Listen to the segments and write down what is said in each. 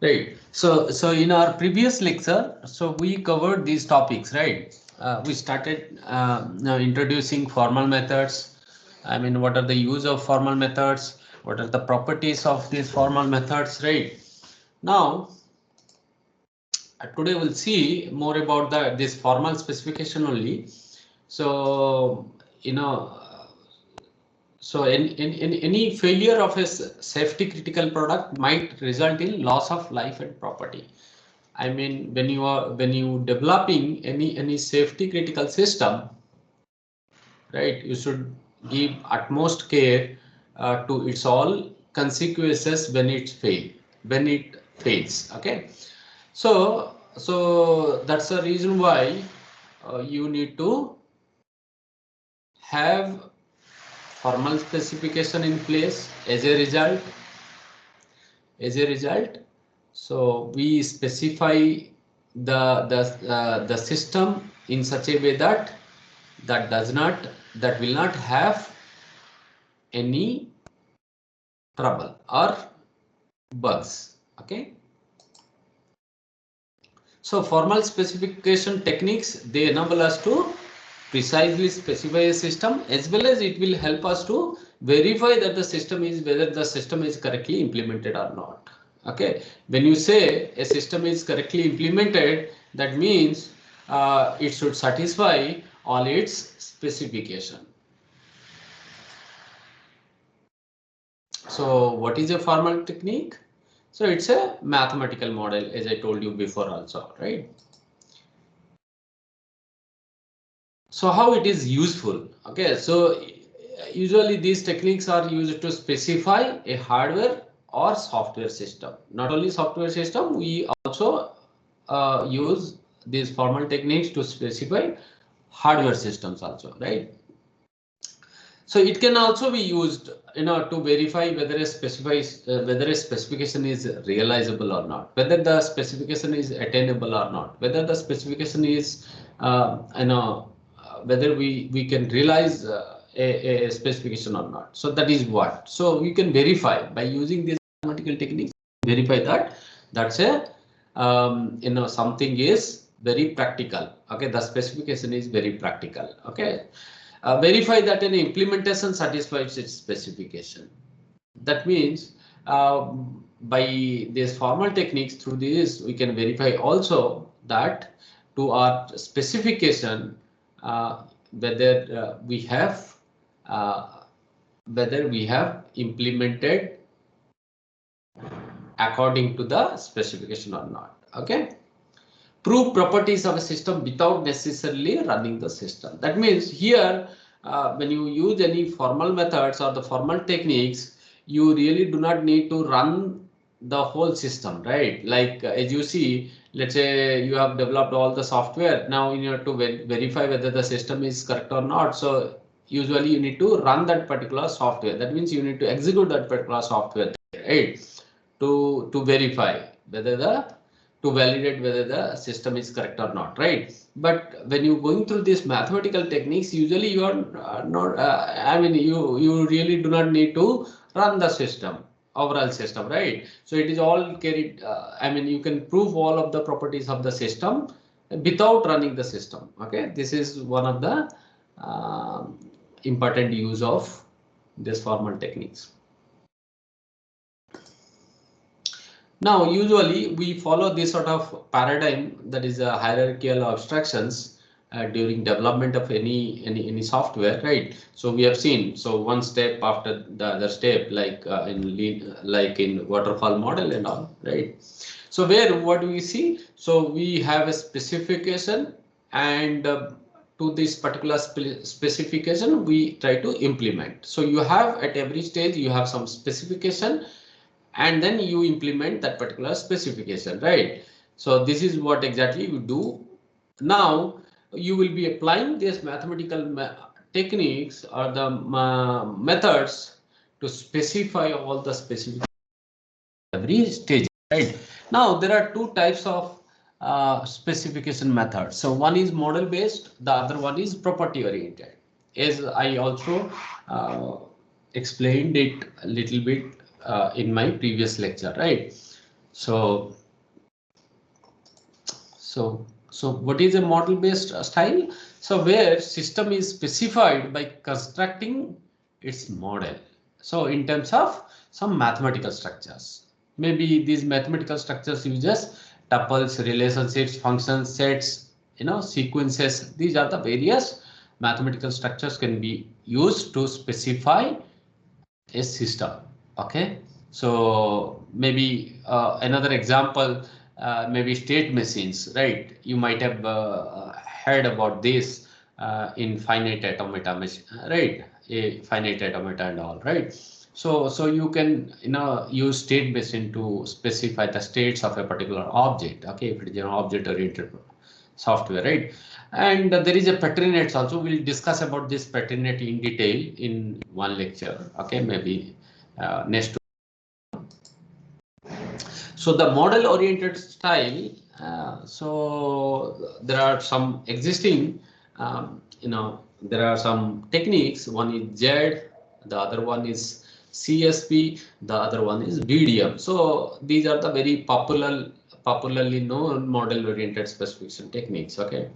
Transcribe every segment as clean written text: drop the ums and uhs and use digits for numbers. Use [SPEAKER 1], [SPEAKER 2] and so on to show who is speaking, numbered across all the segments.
[SPEAKER 1] Right. So in our previous lecture, so we covered these topics, right? We started now introducing formal methods. I mean, what are the use of formal methods? What are the properties of these formal methods, right? Now, today we'll see more about this formal specification only. So, you know, so in any failure of a safety critical product might result in loss of life and property. I mean, when you developing any safety critical system, right? You should give utmost care to its all consequences when it fails. Okay, so that's the reason why you need to have formal specification in place. As a result, so we specify the system in such a way that that will not have any trouble or bugs. Okay, so formal specification techniques, they enable us to precisely specify a system, as well as it will help us to verify that the system is whether the system is correctly implemented or not. Okay, when you say a system is correctly implemented, that means it should satisfy all its specification. So what is a formal technique? So it's a mathematical model, as I told you before also, right? So how it is useful? Okay, so usually these techniques are used to specify a hardware or software system. Not only software system, we also use these formal techniques to specify hardware systems also, right? So it can also be used, to verify whether whether a specification is realizable or not, whether the specification is attainable or not, whether the specification is, whether we can realize a specification or not. So that is what. So we can verify by using these mathematical techniques. Verify that that's a something is very practical. Okay, the specification is very practical. Okay. Verify that an implementation satisfies its specification. That means by these formal techniques, through this we can verify also that to our specification whether uh, we have implemented according to the specification or not. Okay. Prove properties of a system without necessarily running the system. That means here, when you use any formal methods or the formal techniques, you really do not need to run the whole system, right? Like as you see, let's say you have developed all the software. Now you need to verify whether the system is correct or not. So usually you need to run that particular software. That means you need to execute that particular software, right? To verify whether to validate whether the system is correct or not, right? But when you're going through these mathematical techniques, usually you are not, I mean, you really do not need to run the system, overall system, right? So it is all carried, I mean, you can prove all of the properties of the system without running the system. Okay, this is one of the important use of this formal techniques. Now, usually we follow this sort of paradigm, that is a hierarchical abstractions during development of any software, right? So we have seen, so one step after the other step, like in waterfall model and all, right? So what do we see? So we have a specification, and to this particular specification we try to implement. So you have at every stage you have some specification, and then you implement that particular specification, right? So this is what exactly you do. Now you will be applying these mathematical techniques or the methods to specify all the specific every stage, right? Now there are two types of specification methods. So one is model based, the other one is property oriented, as I also explained it a little bit in my previous lecture, right? So what is a model based style? So where system is specified by constructing its model. So in terms of some mathematical structures, maybe these mathematical structures uses tuples, relationships, functions, sets, sequences. These are the various mathematical structures can be used to specify a system. Okay, so maybe another example, maybe state machines, right? You might have heard about this in finite automata machine, right? A finite automata and all, right? So you can use state machine to specify the states of a particular object. Okay, if it is an object oriented software, right? And there is a patronage also. We'll discuss about this patronage in detail in one lecture. Okay, maybe next. So the model oriented style. So there are some existing, there are some techniques. One is Z, the other one is CSP, the other one is BDM. So these are the very popularly known model oriented specification techniques. Okay,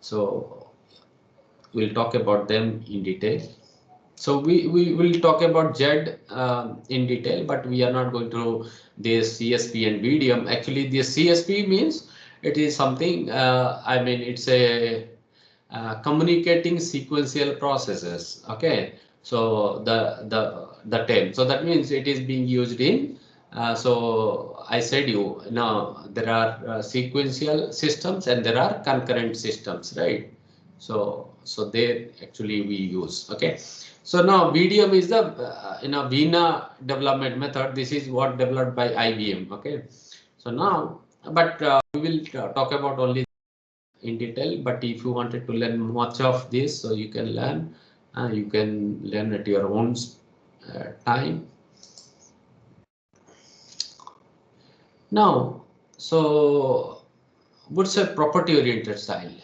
[SPEAKER 1] so we'll talk about them in detail. So we will talk about Z in detail, but we are not going to this CSP and BDM. Actually, this CSP means it is something. I mean, it's a communicating sequential processes. Okay, so the term. So that means it is being used in. So I said you now there are sequential systems and there are concurrent systems, right? So they actually we use. Okay. So now VDM is the Vina development method. This is what developed by IBM. Okay. So now, but we will talk about only in detail. But if you wanted to learn much of this, so you can learn. You can learn at your own time. Now, so what's a property oriented style?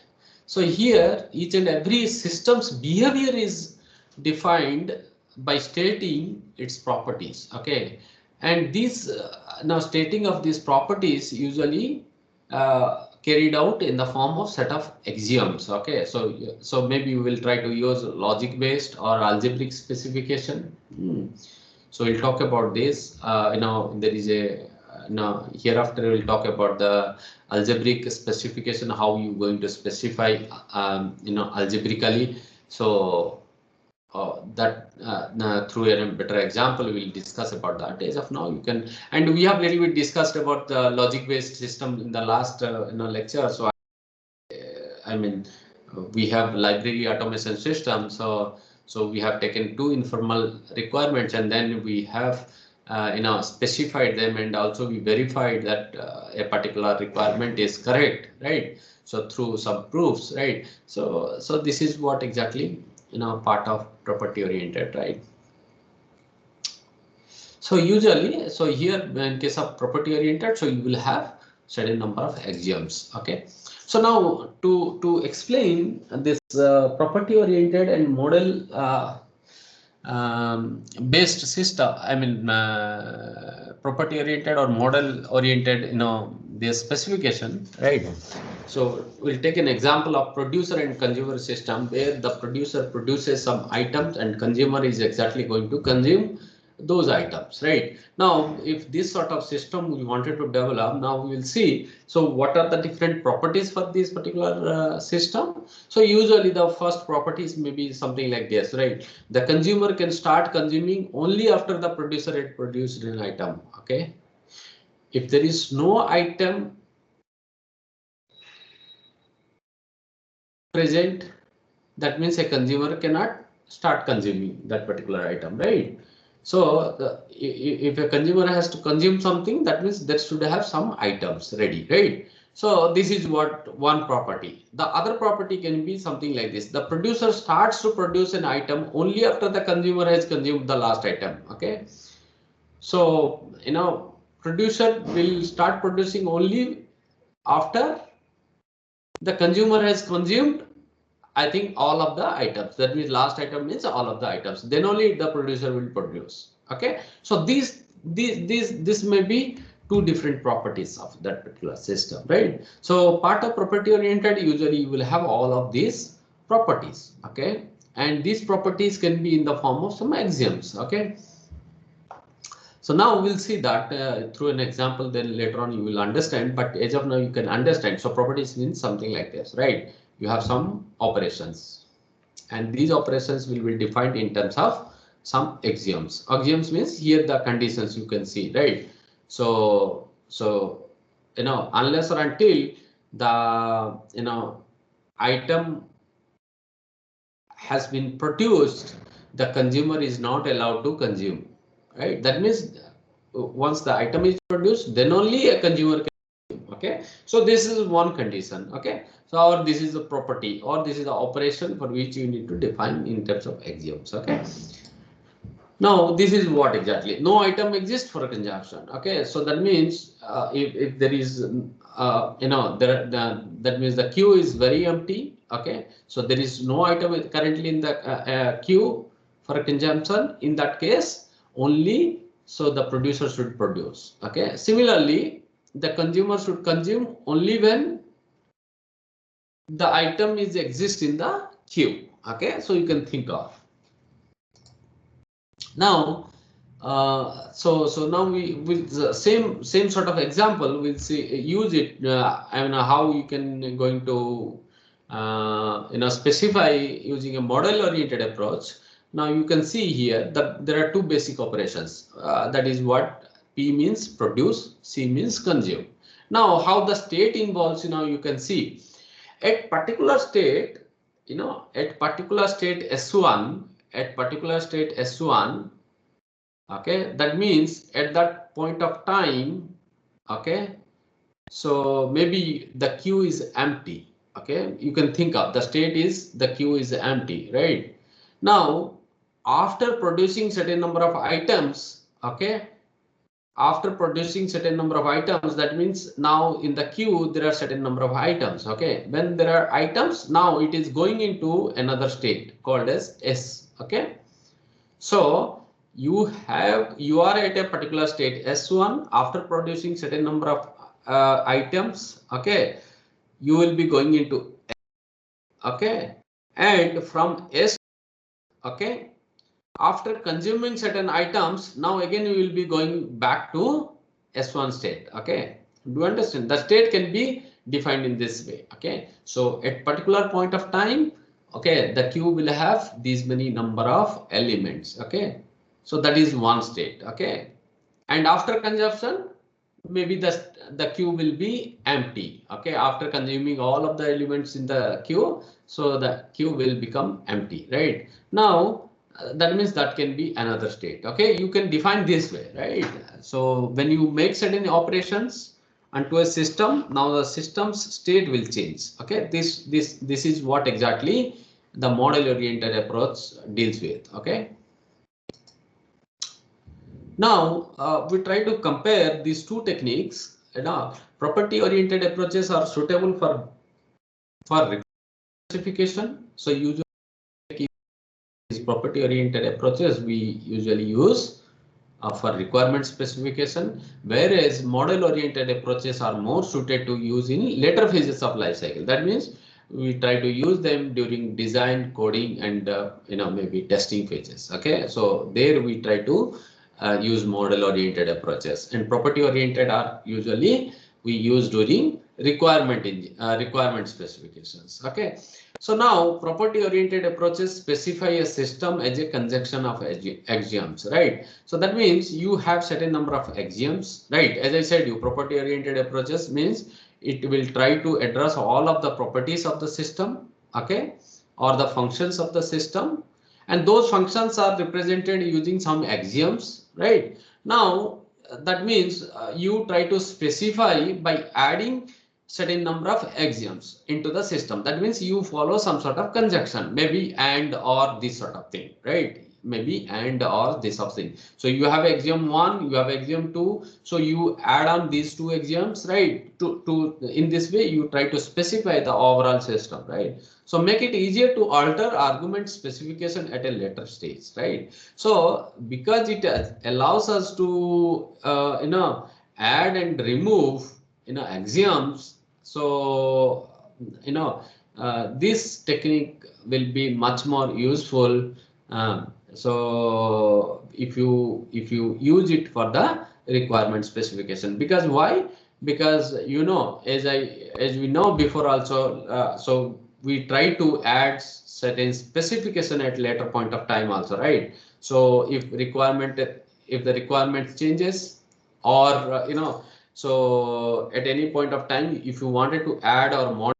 [SPEAKER 1] So here each and every system's behavior is defined by stating its properties. Okay, and these now stating of these properties usually carried out in the form of set of axioms. Okay, so maybe we will try to use logic based or algebraic specification. So we'll talk about this. There is a now hereafter we'll talk about the algebraic specification, how you going to specify algebraically. So that through a better example we'll discuss about that. As of now you can, and we have little bit discussed about the logic based system in the last lecture. So I mean we have library automation system. So we have taken two informal requirements and then we have specified them, and also we verified that a particular requirement is correct, right? So through some proofs, right? So this is what exactly part of property oriented, right? So usually, so here in case of property oriented, so you will have certain number of axioms. Okay, so now to explain this property oriented and model based system, I mean property oriented or model oriented, the specification, right? So we'll take an example of producer and consumer system where the producer produces some items and consumer is exactly going to consume those items, right? Now if this sort of system we wanted to develop, now we will see, so what are the different properties for this particular system? So usually the first properties may be something like this, right? The consumer can start consuming only after the producer had produced an item. Okay, if there is no item present, that means a consumer cannot start consuming that particular item, right? So if a consumer has to consume something, that means that should have some items ready, right? So this is what one property. The other property can be something like this: the producer starts to produce an item only after the consumer has consumed the last item. Okay, so producer will start producing only after the consumer has consumed, I think, all of the items. That means last item means all of the items. Then only the producer will produce. Okay, so this may be two different properties of that particular system, right? So part of property oriented, usually you will have all of these properties, okay? And these properties can be in the form of some axioms, okay? So now we'll see that through an example, then later on you will understand, but as of now you can understand. So properties means something like this, right? You have some operations and these operations will be defined in terms of some axioms. Axioms means here the conditions you can see, right? So unless or until the item has been produced, the consumer is not allowed to consume, right? That means once the item is produced, then only a consumer can consume, okay? So this is one condition, okay? So or this is the property or this is the operation for which you need to define in terms of axioms, okay? Now this is what exactly, no item exists for consumption, okay? So that means if there is that means the queue is very empty, okay? So there is no item currently in the queue for consumption. In that case only, so the producer should produce, okay? Similarly, the consumer should consume only when the item is exist in the queue, okay? So you can think of now. So now we with the same sort of example we'll see use it. I mean how you can going to specify using a model oriented approach. Now you can see here that there are two basic operations. That is what P means produce, C means consume. Now how the state involves, you can see at particular state, at particular state S1, at particular state S1. Okay, that means at that point of time, okay, so maybe the queue is empty, okay? You can think of the state is the queue is empty, right? Now after producing certain number of items, okay, after producing certain number of items, that means now in the queue there are certain number of items, okay? When there are items, now it is going into another state called as S, okay? So you are at a particular state S1 after producing certain number of items, okay? You will be going into S, okay, and from S, okay, after consuming certain items, now again you will be going back to S1 state, okay? Do you understand? The state can be defined in this way, okay? So at particular point of time, okay, the queue will have these many number of elements, okay? So that is one state, okay? And after consumption, maybe the queue will be empty, okay? After consuming all of the elements in the queue, so the queue will become empty, right? Now that means that can be another state, okay? You can define this way, right? So when you make certain operations onto a system, now the system's state will change, okay? This is what exactly the model oriented approach deals with, okay? Now we try to compare these two techniques. Property oriented approaches are suitable for specification. So usually these property oriented approaches we usually use for requirement specification, whereas model oriented approaches are more suited to use in later phases of life cycle. That means we try to use them during design, coding, and maybe testing phases, okay? So there we try to use model oriented approaches, and property oriented are usually we use during requirement specifications, okay? So now property oriented approaches specify a system as a conjunction of axioms, right? So that means you have certain number of axioms, right? As I said, you property oriented approaches means it will try to address all of the properties of the system, okay, or the functions of the system, and those functions are represented using some axioms, right? Now that means you try to specify by adding certain number of axioms into the system. That means you follow some sort of conjunction, maybe and or this sort of thing, right? Maybe and or this sort of thing. So you have axiom 1, you have axiom 2, so you add on these two axioms, right? To in this way you try to specify the overall system, right? So make it easier to alter argument specification at a later stage, right? So because it allows us to add and remove axioms. So this technique will be much more useful. So if you use it for the requirement specification, because why? Because as we know before also, so we try to add certain specification at later point of time also, right? So if the requirement changes, or so at any point of time, if you wanted to add or modify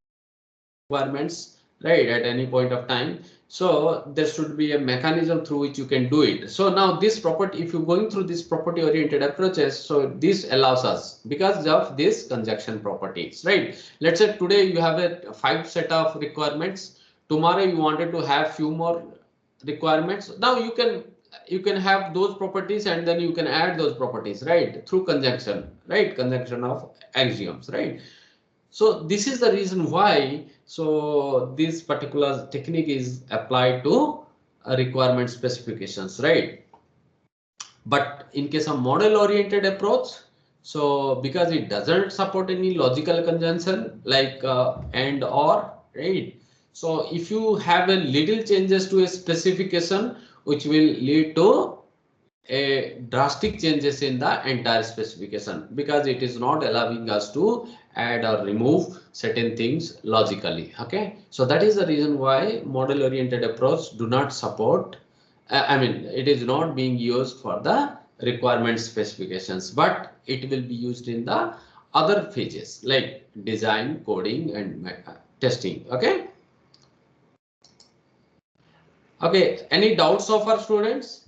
[SPEAKER 1] requirements, right, at any point of time, so there should be a mechanism through which you can do it. So now this property, if you're going through this property oriented approaches, so this allows us because of this conjunction properties, right? Let's say today you have a 5 set of requirements, tomorrow you wanted to have few more requirements. Now you can have those properties and then you can add those properties, right, through conjunction, right, conjunction of axioms, right? So this is the reason why, so this particular technique is applied to requirement specifications, right? But in case of model oriented approach, so because it doesn't support any logical conjunction like and or, right? So if you have a little changes to a specification, which will lead to a drastic changes in the entire specification, because it is not allowing us to add or remove certain things logically. Okay, so that is the reason why model oriented approach do not support, I mean it is not being used for the requirement specifications, but it will be used in the other phases like design, coding and testing. Okay, okay, any doubts of our students?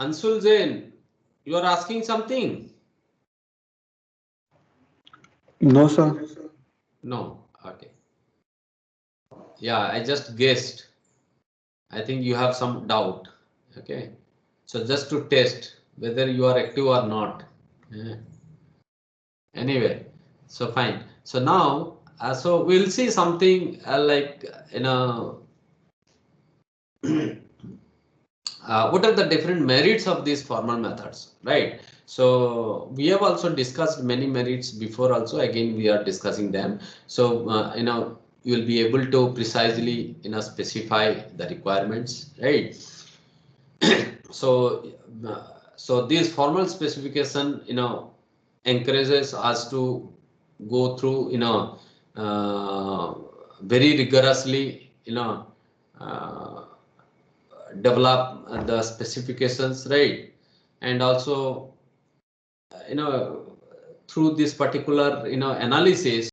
[SPEAKER 1] Anshul Jain, you are asking something?
[SPEAKER 2] No, sir.
[SPEAKER 1] No. Okay. Yeah, I just guessed. I think you have some doubt. Okay. So just to test whether you are active or not. Yeah. Anyway, so fine. So now, so we'll see something like, what are the different merits of these formal methods, right? So we have also discussed many merits before also, again we are discussing them. So you will be able to precisely specify the requirements, right? So so this formal specification encourages us to go through very rigorously uh, develop the specifications, right? And also through this particular analysis,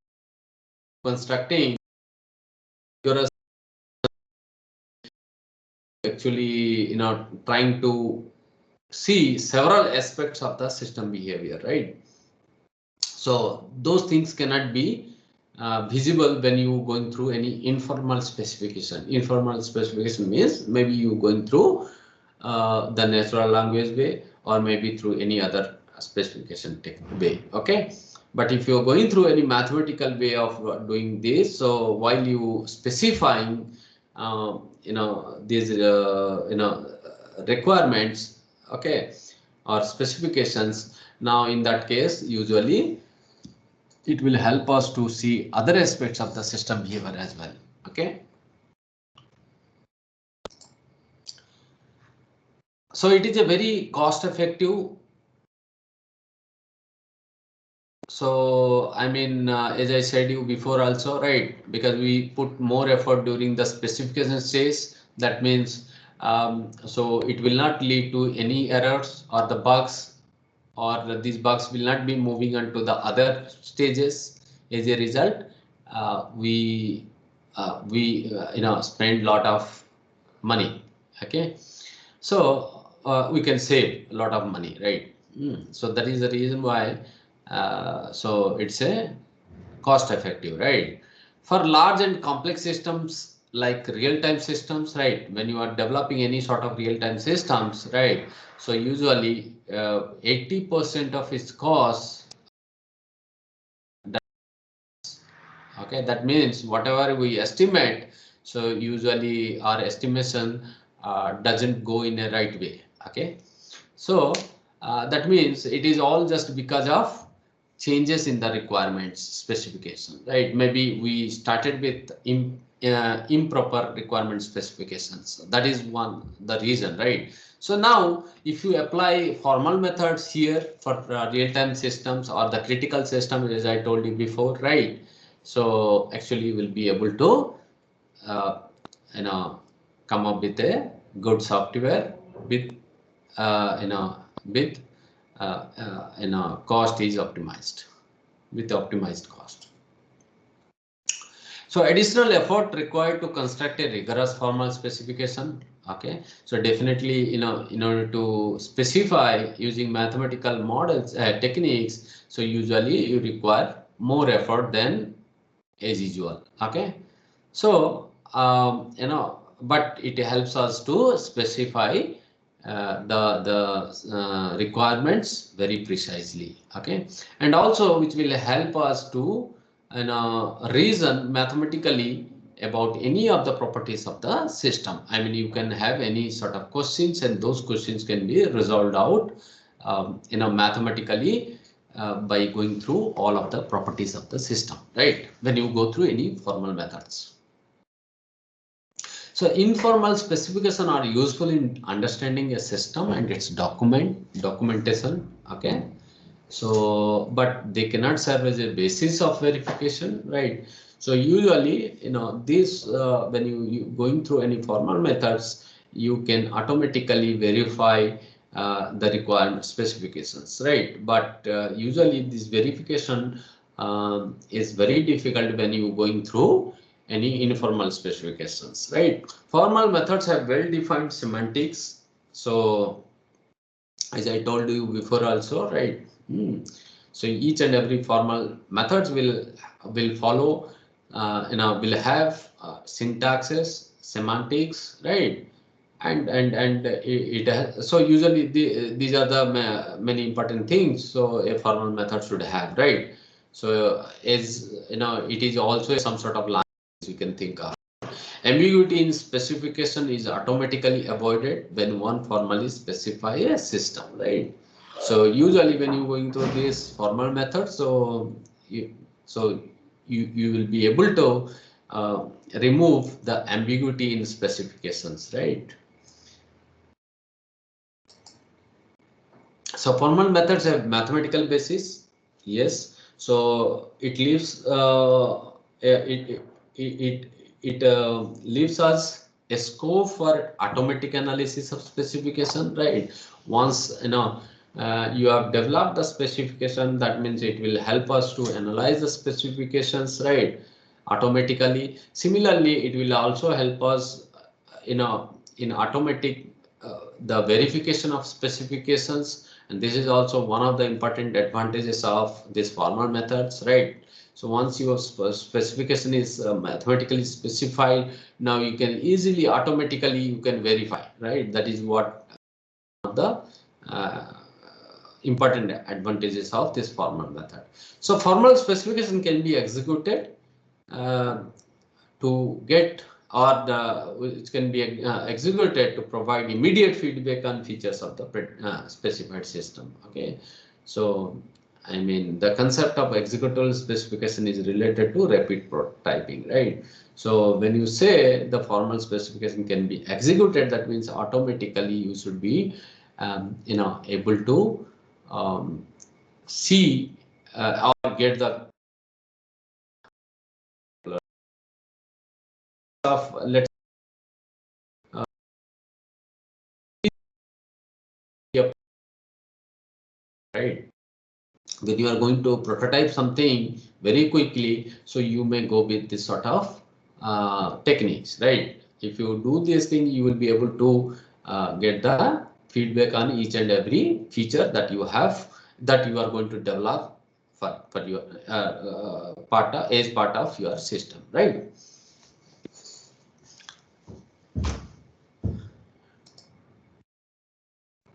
[SPEAKER 1] constructing rigorous, actually trying to see several aspects of the system behavior, right? So those things cannot be visible when you going through any informal specification. Informal specification means maybe you going through the natural language way, or maybe through any other specification way. Okay, but if you're going through any mathematical way of doing this, so while you specifying these requirements, okay, or specifications, now in that case usually it will help us to see other aspects of the system behavior as well. Okay, so it is a very cost effective. So I mean, as I said you before also, right, because we put more effort during the specification stage, that means so it will not lead to any errors or the bugs, or these bugs will not be moving on to the other stages. As a result, we spend lot of money. Okay, so we can save a lot of money, right? So that is the reason why, so it's a cost effective, right? For large and complex systems, like real-time systems, right? When you are developing any sort of real-time systems, right? So usually 80% of its cost. Okay, that means whatever we estimate, so usually our estimation doesn't go in a right way. Okay, so that means it is all just because of changes in the requirements specification, right? Maybe we started with improper requirement specifications. That is one the reason, right? So now if you apply formal methods here for real-time systems or the critical system, as I told you before, right? So actually you will be able to uh, you know come up with a good software with with cost is optimized with optimized cost. So additional effort required to construct a rigorous formal specification. Okay, so definitely in order to specify using mathematical models techniques, so usually you require more effort than as usual. Okay, so but it helps us to specify the requirements very precisely. Okay, and also which will help us to reason mathematically about any of the properties of the system. I mean, you can have any sort of questions, and those questions can be resolved out mathematically by going through all of the properties of the system, right? When you go through any formal methods. So informal specification are useful in understanding a system and its documentation. Okay, so but they cannot serve as a basis of verification, right? So usually this when you going through any formal methods, you can automatically verify the requirement specifications, right? But usually this verification is very difficult when you going through any informal specifications, right? Formal methods have well-defined semantics. So as I told you before also, right? So each and every formal methods will follow, will have syntaxes, semantics, right? And it has, so usually these are the many important things. So a formal method should have, right? So as it is also some sort of language you can think of. Ambiguity in specification is automatically avoided when one formally specify a system, right? So usually when you're going through this formal method, so you will be able to remove the ambiguity in specifications, right? So formal methods have mathematical basis, yes. So it leaves it leaves us a scope for automatic analysis of specification, right? Once you have developed the specification, that means it will help us to analyze the specifications, right? Automatically. Similarly, it will also help us in automatic the verification of specifications, and this is also one of the important advantages of this formal methods, right? So once your specification is mathematically specified, now you can easily automatically you can verify, right? That is what the uh, important advantages of this formal method. So formal specification can be executed uh, to get, or it can be executed to provide immediate feedback on features of the specified system. Okay, so I mean the concept of executable specification is related to rapid prototyping, right? So when you say the formal specification can be executed, that means automatically you should be able to um, see or get the of, let's right, when you are going to prototype something very quickly, so you may go with this sort of techniques, right? If you do this thing, you will be able to get the feedback on each and every feature that you have, that you are going to develop for your as part of your system, right?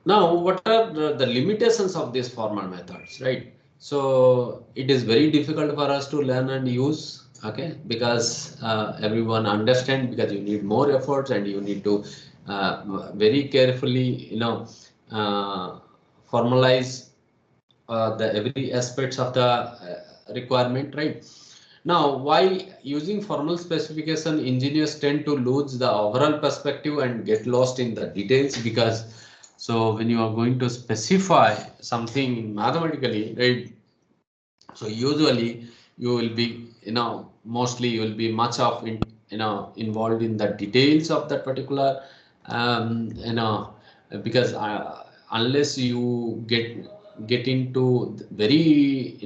[SPEAKER 1] Now, what are the limitations of these formal methods, right? So it is very difficult for us to learn and use, okay, because everyone understand, because you need more efforts and you need to very carefully, uh, formalize the every aspects of the requirement, right? Now, while using formal specification, engineers tend to lose the overall perspective and get lost in the details, because so when you are going to specify something mathematically, right? So usually you will be, mostly you will be much of involved in the details of that particular, because unless you get into very,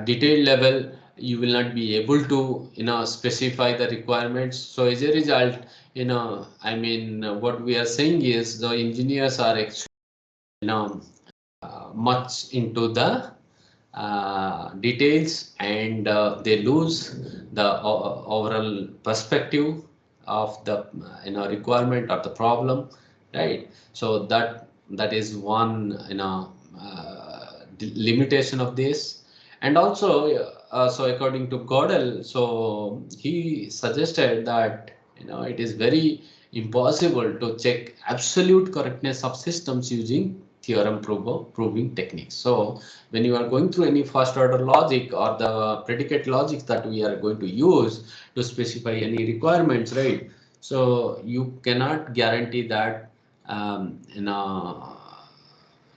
[SPEAKER 1] detailed level, you will not be able to, specify the requirements. So as a result, I mean, what we are saying is the engineers are actually, you know much into the details, and they lose the overall perspective of the requirement of the problem, right? So that is one, limitation of this. And also, so according to Gödel, so he suggested that, it is very impossible to check absolute correctness of systems using proving techniques. So when you are going through any first order logic or the predicate logic that we are going to use to specify any requirements, right? So you cannot guarantee that,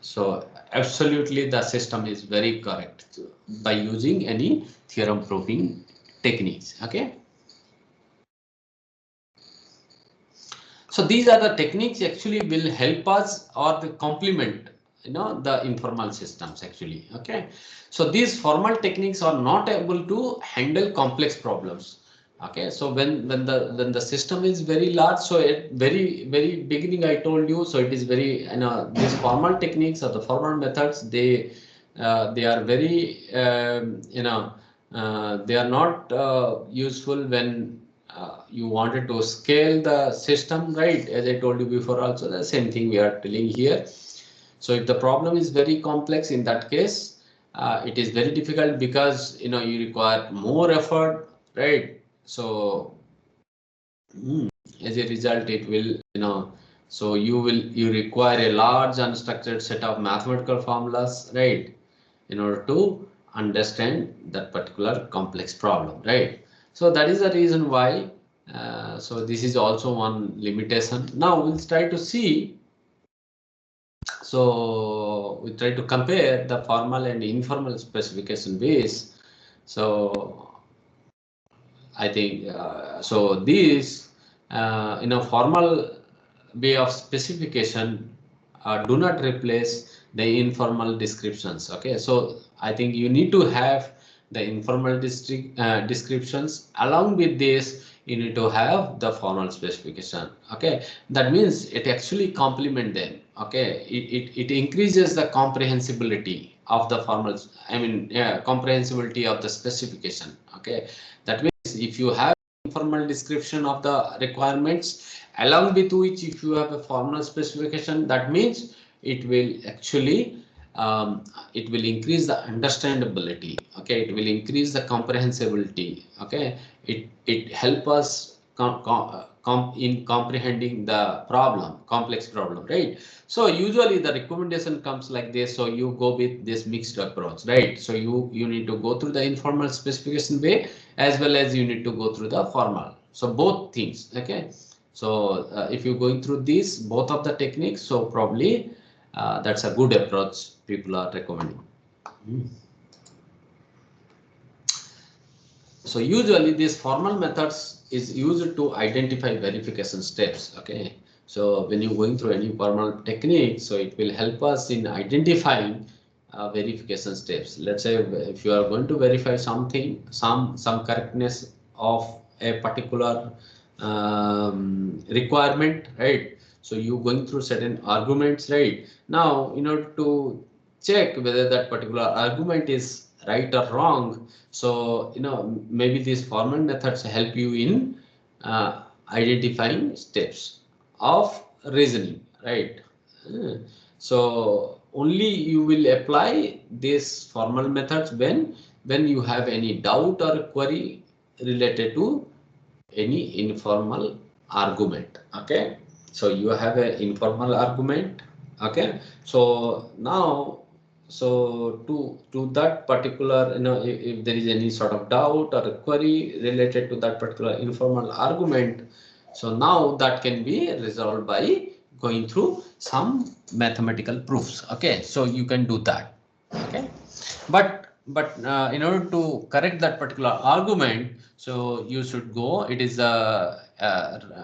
[SPEAKER 1] so absolutely the system is very correct by using any theorem proving techniques, okay? So these are the techniques actually will help us or the complement, the informal systems actually, okay? So these formal techniques are not able to handle complex problems, okay? So when the system is very large, so at very beginning I told you, so it is very, these formal techniques or the formal methods, they are very, they are not useful when you wanted to scale the system, right? As I told you before, also the same thing we are telling here. So if the problem is very complex, in that case, it is very difficult, because you require more effort, right? So as a result, it will, so you require a large unstructured set of mathematical formulas, right, in order to understand that particular complex problem, right? So that is the reason why, so this is also one limitation. Now we'll try to see, so we try to compare the formal and informal specification base. So I think, so these, formal way of specification do not replace the informal descriptions. Okay, so I think you need to have the informal descriptions. Along with this, you need to have the formal specification. Okay, that means it actually complement them. Okay, it increases the comprehensibility of the formal, I mean, yeah, comprehensibility of the specification. Okay, that means if you have informal description of the requirements, along with which if you have a formal specification, that means it will actually, it will increase the understandability. Okay, it will increase the comprehensibility. Okay, it help us in comprehending the problem, complex problem, right? So usually the recommendation comes like this. So you go with this mixed approach, right? So you need to go through the informal specification way, as well as you need to go through the formal. So both things, okay? So if you're going through these both of the techniques, so probably that's a good approach people are recommending. So usually these formal methods is used to identify verification steps. Okay, so when you're going through any formal technique, so it will help us in identifying verification steps. Let's say if you are going to verify something, some correctness of a particular requirement, right? So you going through certain arguments, right? Now in order to check whether that particular argument is right or wrong, so maybe these formal methods help you in identifying steps of reasoning, right? So only you will apply these formal methods when you have any doubt or query related to any informal argument. Okay, so you have an informal argument. Okay, so now, so to that particular, if there is any sort of doubt or a query related to that particular informal argument, so now that can be resolved by going through some mathematical proofs. Okay, so you can do that. Okay, but in order to correct that particular argument, so you should go, it is a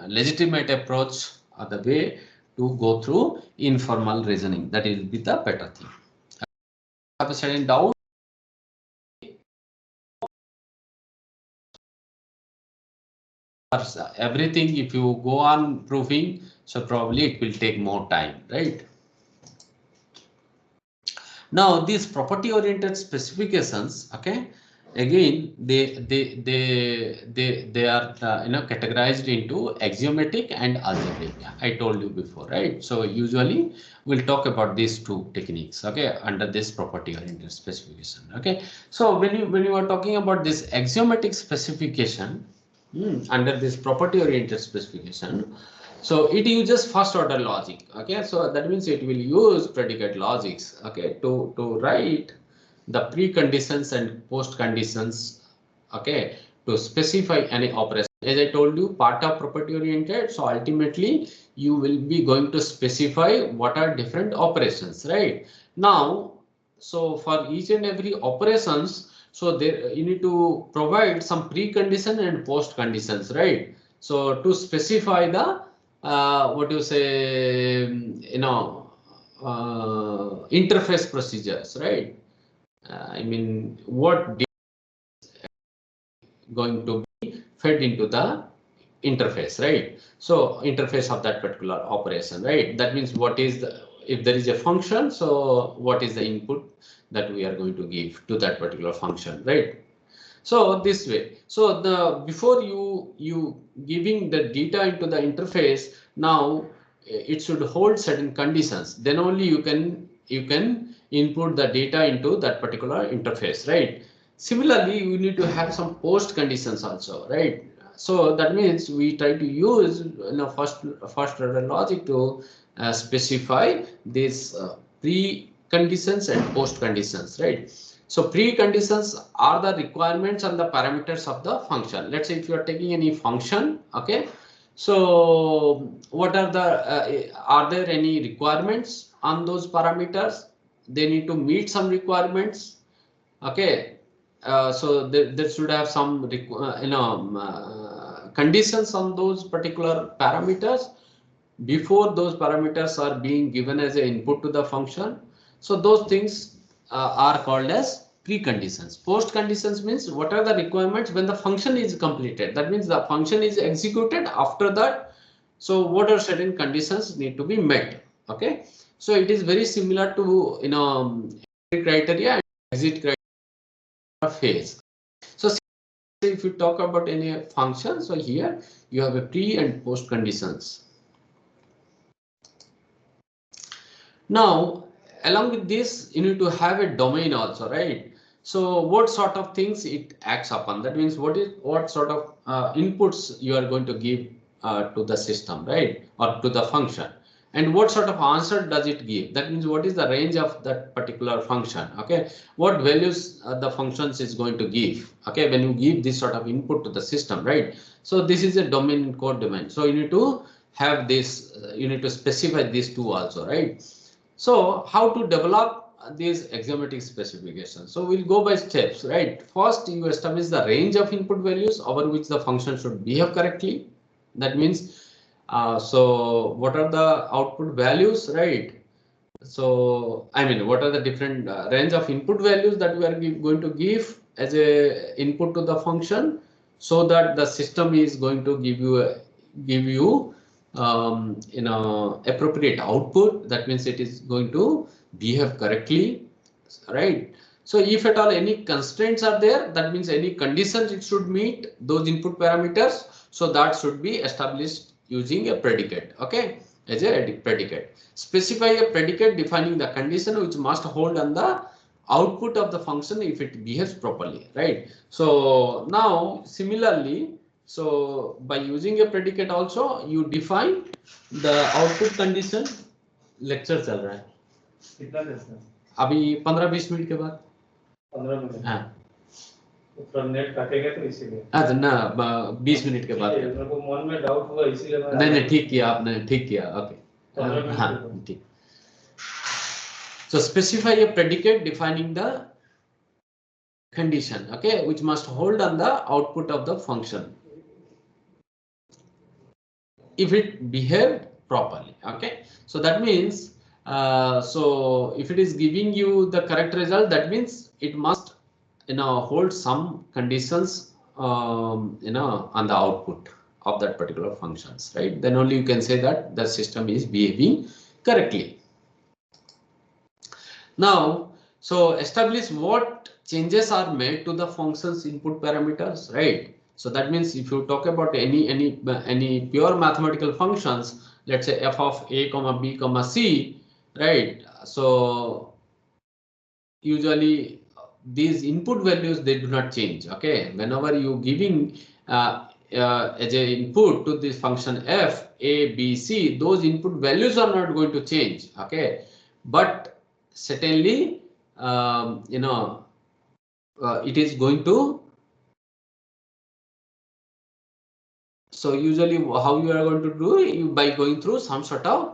[SPEAKER 1] legitimate approach or the way to go through informal reasoning. That will be the better thing. Have a certain doubt, everything, if you go on proving, so probably it will take more time, right? Now these property oriented specifications, okay, again they are categorized into axiomatic and algebraic. I told you before, right? So usually we'll talk about these two techniques, okay, under this property oriented specification. Okay, so when you are talking about this axiomatic specification, under this property oriented specification, so it uses first order logic. Okay, so that means it will use predicate logics, okay, to write the preconditions and post conditions, okay, to specify any operation. As I told you, part of property oriented, so ultimately you will be going to specify what are different operations, right? Now, so for each and every operations, so there you need to provide some precondition and post conditions, right? So to specify the what you say, interface procedures, right? I mean, what going to be fed into the interface, right? So interface of that particular operation, right? That means what is the, if there is a function, so what is the input that we are going to give to that particular function, right? So this way, so the before you giving the data into the interface, now it should hold certain conditions, then only you can input the data into that particular interface, right? Similarly, you need to have some post conditions also, right? So that means we try to use first order logic to specify these pre-conditions and post conditions, right? So preconditions are the requirements and the parameters of the function. Let's say if you are taking any function, okay, so what are there any requirements on those parameters? They need to meet some requirements, okay. So there should have some conditions on those particular parameters before those parameters are being given as an input to the function. So those things are called as preconditions. Post conditions means what are the requirements when the function is completed. That means the function is executed after that. So what are certain conditions need to be met. Okay. So it is very similar to criteria and exit criteria phase. So if you talk about any function, so here you have a pre and post conditions. Now, along with this, you need to have a domain also, right? So what sort of things it acts upon? That means what sort of inputs you are going to give to the system, right? Or to the function. And what sort of answer does it give? That means what is the range of that particular function? Okay, what values the functions is going to give? Okay, when you give this sort of input to the system, right? So this is a domain and code domain. So you need to have this. You need to specify these two also, right? So how to develop these axiomatic specifications? So we'll go by steps, right? First, you establish the range of input values over which the function should behave correctly. That means, so what are the output values, right? So I mean, what are the different range of input values that we are going to give as a input to the function, so that the system is going to give you appropriate output. That means it is going to behave correctly, right? So if at all any constraints are there, that means any conditions it should meet those input parameters, so that should be established using a predicate. Okay, as a predicate. Specify a predicate defining the condition which must hold on the output of the function if it behaves properly, right? So now similarly, so by using a predicate also you define the output condition. Lecture चल रहा है कितना देर से? अभी 15-20 minute के बाद 15 minute. हाँ तो नेट काटेगा तो इसीलिए। अच्छा ना 20 मिनट के बाद। मेरे को मन में डाउट हुआ इसीलिए मैं। नहीं ठीक किया आपने, ठीक किया, ओके। हाँ ठीक। So specify a predicate defining the condition, okay, which must hold on the output of the function if it behaved properly, okay. So that means so if it is giving you the correct result, that means it must hold some conditions on the output of that particular functions, right? Then only you can say that the system is behaving correctly. Now, so establish what changes are made to the function's input parameters, right? So that means if you talk about any pure mathematical functions, let's say f of a comma b comma c, right? So usually these input values, they do not change, okay. Whenever you giving as a input to this function f, a, b, c, those input values are not going to change, okay. But certainly it is going to, so usually how you are going to do it, by going through some sort of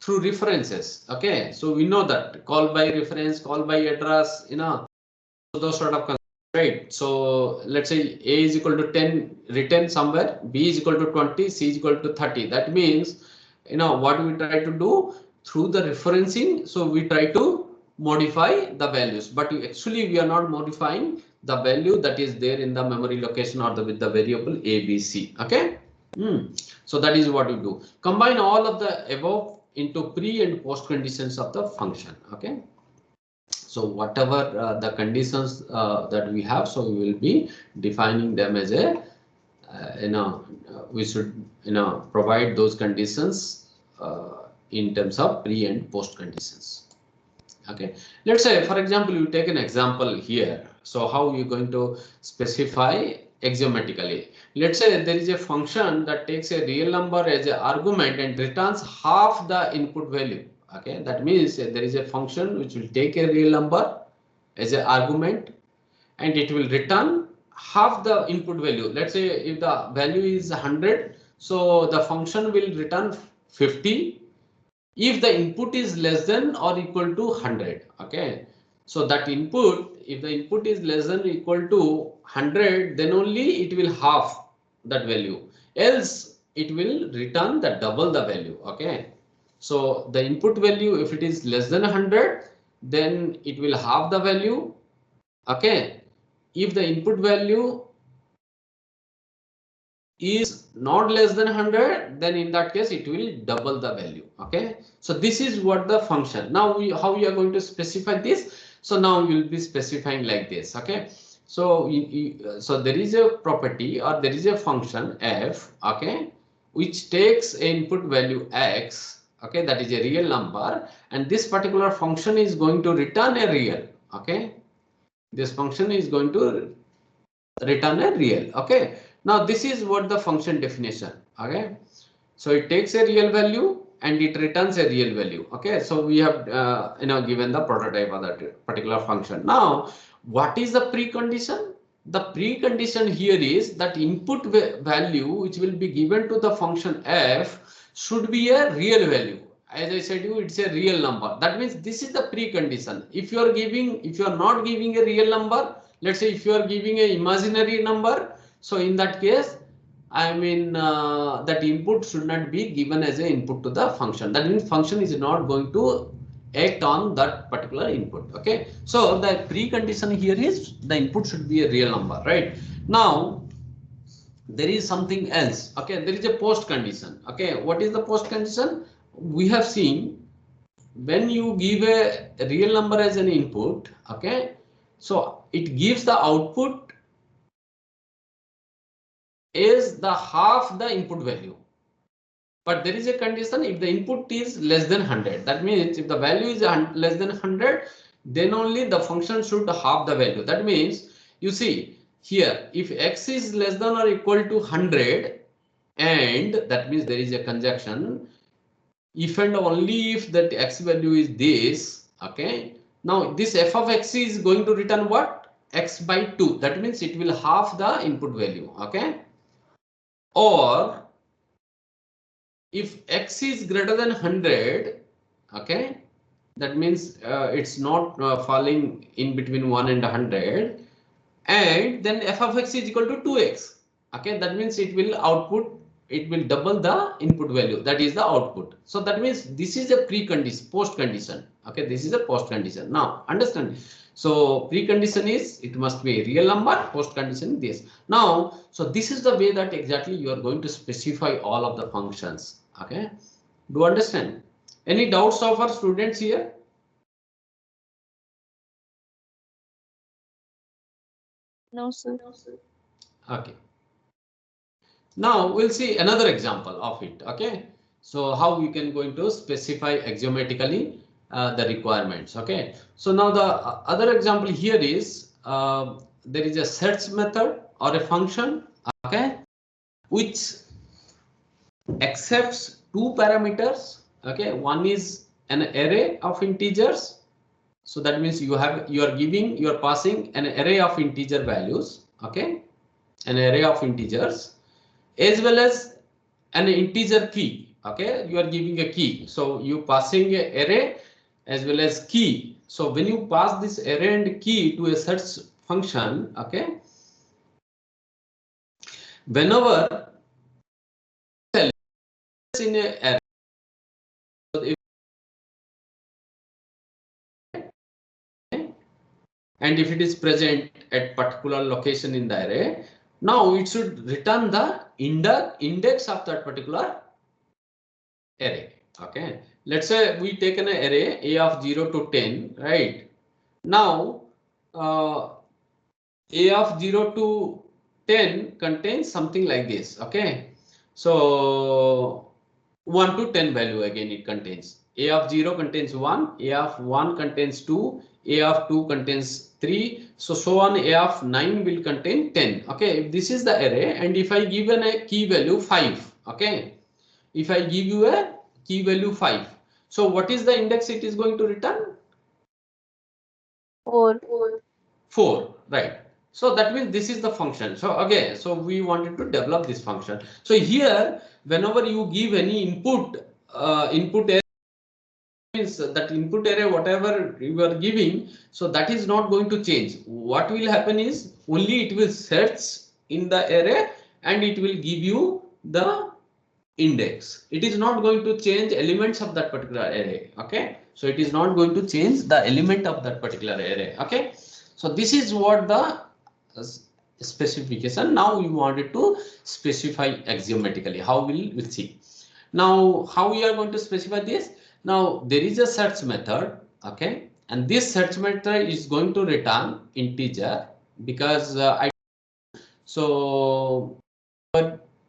[SPEAKER 1] through references, okay. So we know that call by reference, call by address, those sort of concepts, right? So let's say a is equal to 10 written somewhere, b is equal to 20, c is equal to 30. That means what we try to do through the referencing, so we try to modify the values, but actually we are not modifying the value that is there in the memory location or with the variable a, b, c, okay. So that is what you do. Combine all of the above into pre and post conditions of the function, okay. So whatever the conditions that we have, so we will be defining them as a we should provide those conditions in terms of pre and post conditions, okay. Let's say for example you take an example here. So how you going to specify axiomatically? Let's say there is a function that takes a real number as an argument and returns half the input value, okay. That means there is a function which will take a real number as an argument and it will return half the input value. Let's say if the value is 100, so the function will return 50 if the input is less than or equal to 100, okay. So that input, if the input is less than or equal to 100, then only it will half that value, else it will return the double the value, okay. So the input value, if it is less than 100, then it will halve the value, okay. If the input value is not less than 100, then in that case it will double the value, okay. So this is what the function. Now how we are going to specify this? So now we will be specifying like this, okay. So so there is a property or there is a function f, okay, which takes input value x, okay, that is a real number, and this particular function is going to return a real, okay. This function is going to return a real, okay. Now this is what the function definition, okay. So it takes a real value and it returns a real value, okay. So we have given the prototype of that particular function. Now what is the precondition? The precondition here is that input value which will be given to the function f should be a real value. As I said you, it's a real number. That means this is the precondition. If you are not giving a real number, let's say if you are giving an imaginary number, so in that case, I mean that input should not be given as an input to the function. That means function is not going to act on that particular input, okay. So the precondition here is the input should be a real number, right? Now there is something else, okay. There is a post condition, okay. What is the post condition? We have seen when you give a real number as an input, okay, so it gives the output is the half the input value, but there is a condition if the input is less than 100. That means if the value is less than 100, then only the function should halve the value. That means you see here if x is less than or equal to 100, and that means there is a conjunction if and only if that x value is this. Okay, now this f of x is going to return what? X by 2. That means it will halve the input value. Okay, or if x is greater than 100, okay, that means it's not falling in between 1 and 100, and then f of x is equal to 2x. Okay, that means it will output, it will double the input value, that is the output. So that means this is a precondition, post condition. Okay, this is a post condition. Now understand, so precondition is it must be a real number, post condition this. Now so this is the way that exactly you are going to specify all of the functions. Okay, do you understand? Any doubts of our students here?
[SPEAKER 3] No, sir.
[SPEAKER 1] Okay, now we'll see another example of it. Okay, so how we can going to specify axiomatically the requirements. Okay, so now the other example here is there is a search method or a function, okay, which accepts two parameters. Okay, one is an array of integers. So that means you are passing an array of integer values. Okay, an array of integers as well as an integer key. Okay, you are giving a key, so you passing a array as well as key. So when you pass this array and key to a search function, okay, whenever in a array, and if it is present at particular location in the array, now it should return the index of that particular array. Okay, let's say we take an array a of 0 to 10, right? Now a of 0 to 10 contains something like this. Okay, so 1 to 10 value again it contains. A of 0 contains 1, a of 1 contains 2, a of 2 contains 3, so on. A of 9 will contain 10. Okay, if this is the array and if I give a key value 5, okay, if I give you a key value 5, so what is the index it is going to return?
[SPEAKER 3] 4.
[SPEAKER 1] 4, right? So that means this is the function. So again, so we wanted to develop this function. So here, whenever you give any input, input array means that input array whatever you are giving, so that is not going to change. What will happen is only it will search in the array and it will give you the index. It is not going to change elements of that particular array. Okay, so it is not going to change the element of that particular array. Okay, so this is what the specification. Now we wanted to specify axiomatically. How we'll see. Now how we are going to specify this? Now there is a search method. Okay, and this search method is going to return integer because so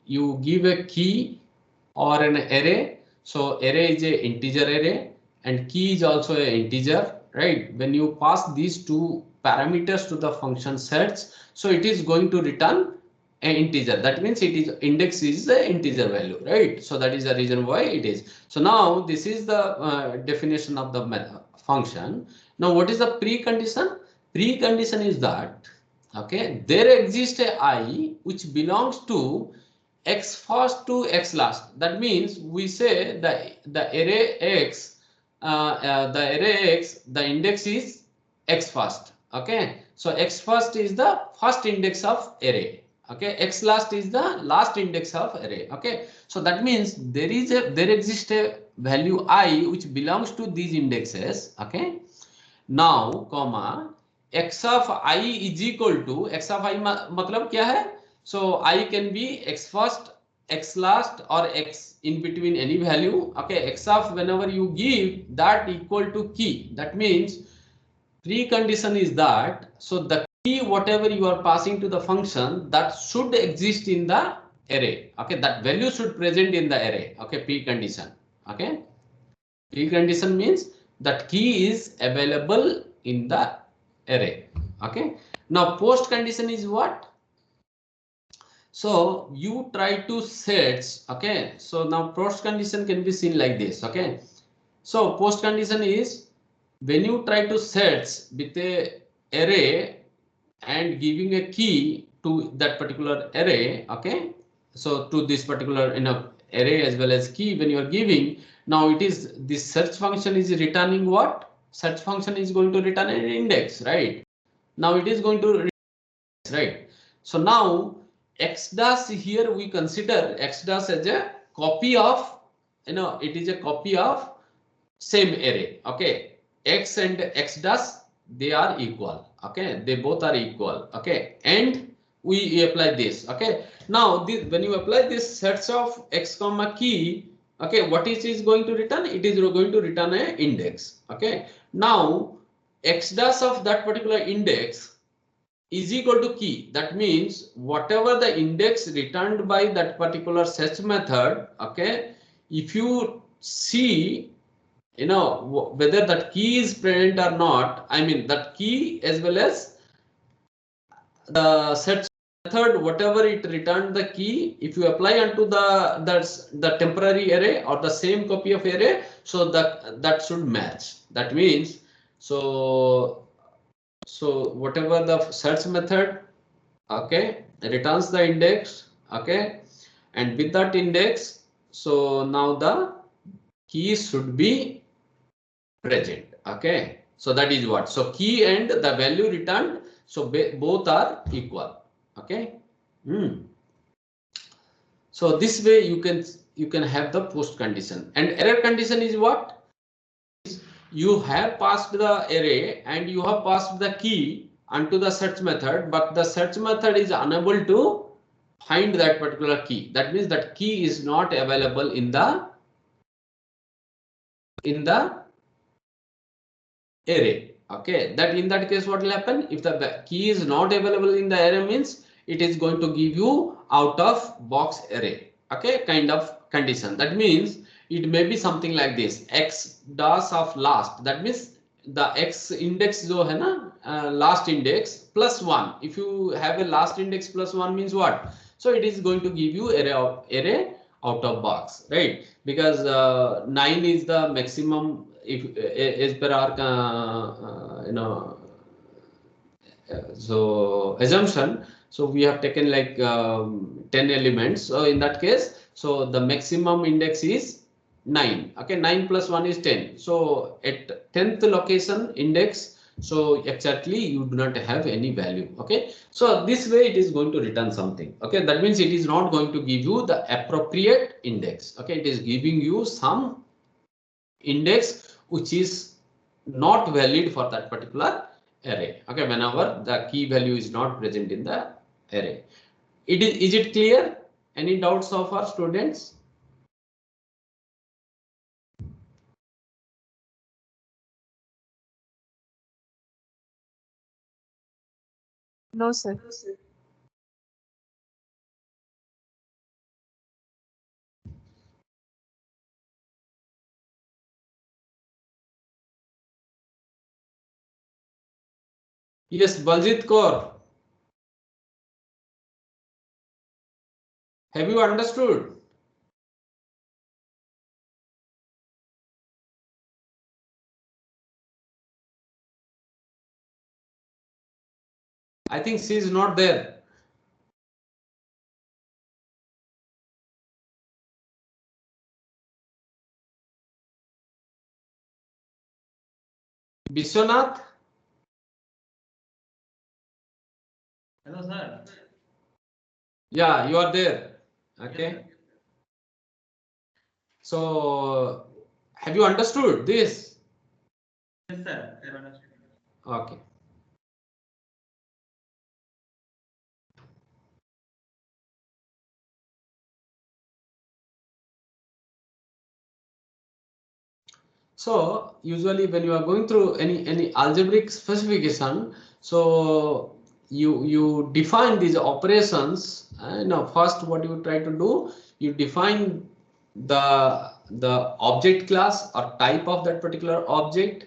[SPEAKER 1] you give a key or an array. So array is a integer array and key is also an integer, right? When you pass these two parameters to the function search, so it is going to return an integer. That means it is index is the integer value, right? So that is the reason why it is. So now this is the definition of the function. Now what is the precondition? Precondition is that, okay, there exists a I which belongs to x first to x last. That means we say the array x, the index is x first. Okay, so x first is the first index of array. Okay, x last is the last index of array. Okay, so that means there exists a value I which belongs to these indexes. Okay, now comma x of I is equal to x of I मतलब क्या है? So I can be x first, x last, or x in between any value. Okay, x of whenever you give that equal to key. That means precondition is that so the key whatever you are passing to the function that should exist in the array. Okay, that value should present in the array. Okay, P condition. Okay, P condition means that key is available in the array. Okay, now post condition is what? So you try to set. Okay, so now post condition can be seen like this. Okay, so post condition is when you try to search with a array and giving a key to that particular array. Okay, so to this particular array as well as key when you are giving, now it is this search function is returning what? Search function is going to return an index, right? Now it is going to, right? So now x dash here we consider x dash as a copy of, it is a copy of same array. Okay, x and x dash, they are equal. Okay, they both are equal. Okay, and we apply this. Okay, now this, when you apply this sets of x comma key, okay, what is going to return? It is going to return a index. Okay, now x dash of that particular index is equal to key. That means whatever the index returned by that particular search method. Okay, if you see, whether that key is present or not, I mean that key as well as the search method, whatever it returned the key, if you apply onto the temporary array or the same copy of array, so that should match. That means so whatever the search method, okay, returns the index. Okay, and with that index, so now the key should be present. Okay, so that is what, so key and the value returned, so both are equal. Okay, so this way you can have the post condition. And error condition is what? You have passed the array and you have passed the key onto the search method, but the search method is unable to find that particular key. That means that key is not available in the array. Okay, that in that case what will happen? If the key is not available in the array, means it is going to give you out of box array. Okay, kind of condition. That means it may be something like this: x dash of last. That means the x index जो है ना, last index plus 1. If you have a last index plus 1 means what? So it is going to give you array out of box, right? Because 9 is the maximum, if as per our so assumption, so we have taken like 10 elements. So in that case, so the maximum index is 9. Okay, 9 plus 1 is 10. So at 10th location index, so exactly you do not have any value. Okay, so this way it is going to return something. Okay, that means it is not going to give you the appropriate index. Okay, it is giving you some index which is not valid for that particular array. Okay, whenever the key value is not present in the array. Is it clear? Any doubts of our students?
[SPEAKER 3] No, sir.
[SPEAKER 1] Yes, Baljit Kaur. Have you understood? I think she is not there. Vishwanath?
[SPEAKER 4] Hello, sir.
[SPEAKER 1] Yeah, you are there. Okay. So, have you understood this?
[SPEAKER 4] Yes, sir. I understand.
[SPEAKER 1] Okay. So usually when you are going through any algebraic specification, so you define these operations. Now first what you try to do, you define the object class or type of that particular object.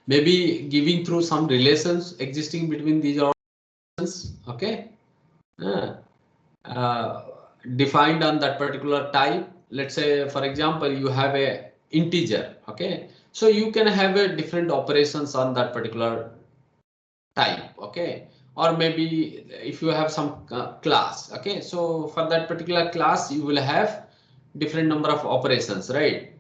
[SPEAKER 1] Maybe giving through some relations existing between these operations. Okay. Defined on that particular type. Let's say, for example, you have a integer. Okay, so you can have a different operations on that particular type. Okay, or maybe if you have some class. Okay, so for that particular class you will have different number of operations, right?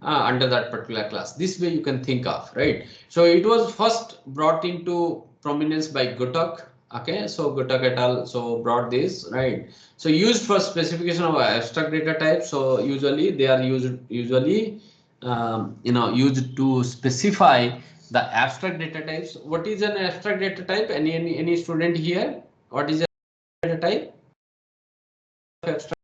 [SPEAKER 1] Under that particular class. This way you can think of, right? So it was first brought into prominence by Gutak. Okay, so Gutak et al. So brought this, right? So used for specification of abstract data type. So usually they are used used to specify the abstract data types. What is an abstract data type? Any student here? What is a data type? Abstract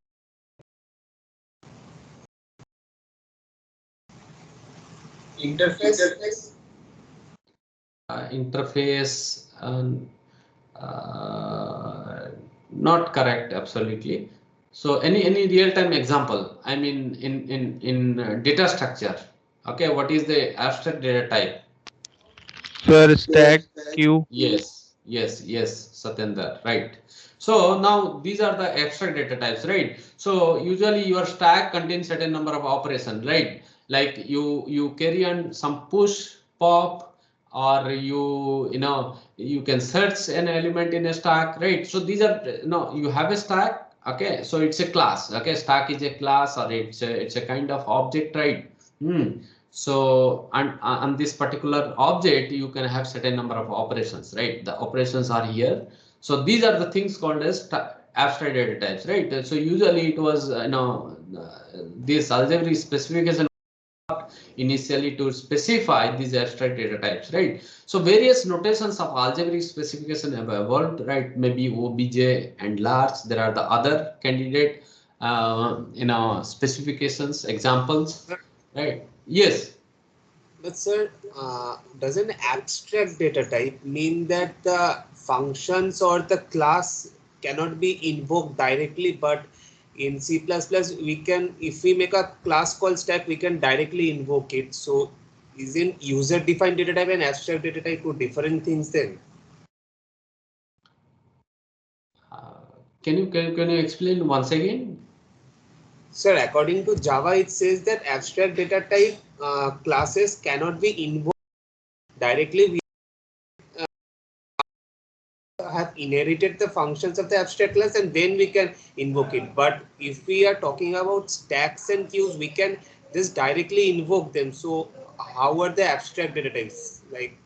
[SPEAKER 1] interface. Not correct, absolutely. So any real-time example, I mean in data structure. Okay, what is the abstract data type?
[SPEAKER 5] Sir, stack queue.
[SPEAKER 1] Yes, Satyendra, right. So now these are the abstract data types, right? So usually your stack contains certain number of operations, right? Like you carry on some push, pop, or you can search an element in a stack, right? So these are you have a stack, okay? So it's a class, okay? Stack is a class or it's a kind of object, right? So on this particular object, you can have certain number of operations, right? The operations are here. So these are the things called as abstract data types, right? So usually it was, this algebraic specification initially to specify these abstract data types, right? So various notations of algebraic specification have evolved, right? Maybe OBJ and large. There are the other candidate, specifications, examples, right? Yes.
[SPEAKER 6] But sir, does an abstract data type mean that the functions or the class cannot be invoked directly, but in C++ we can, if we make a class called stack, we can directly invoke it. So isn't user defined data type and abstract data type two different things then?
[SPEAKER 1] Can you explain once again?
[SPEAKER 6] Sir, according to Java, it says that abstract data type classes cannot be invoked directly. We have inherited the functions of the abstract class and then we can invoke it. But if we are talking about stacks and queues, we can just directly invoke them. So how are the abstract data types like?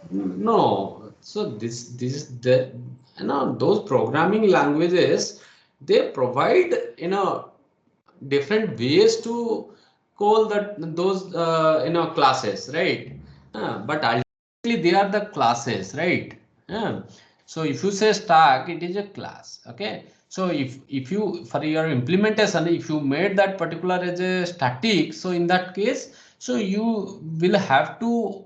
[SPEAKER 1] No, so this the those programming languages, they provide different ways to call those classes, right? But ultimately they are the classes, right? So if you say stack, it is a class. Okay, so if you, for your implementation, if you made that particular as a static, so in that case, so you will have to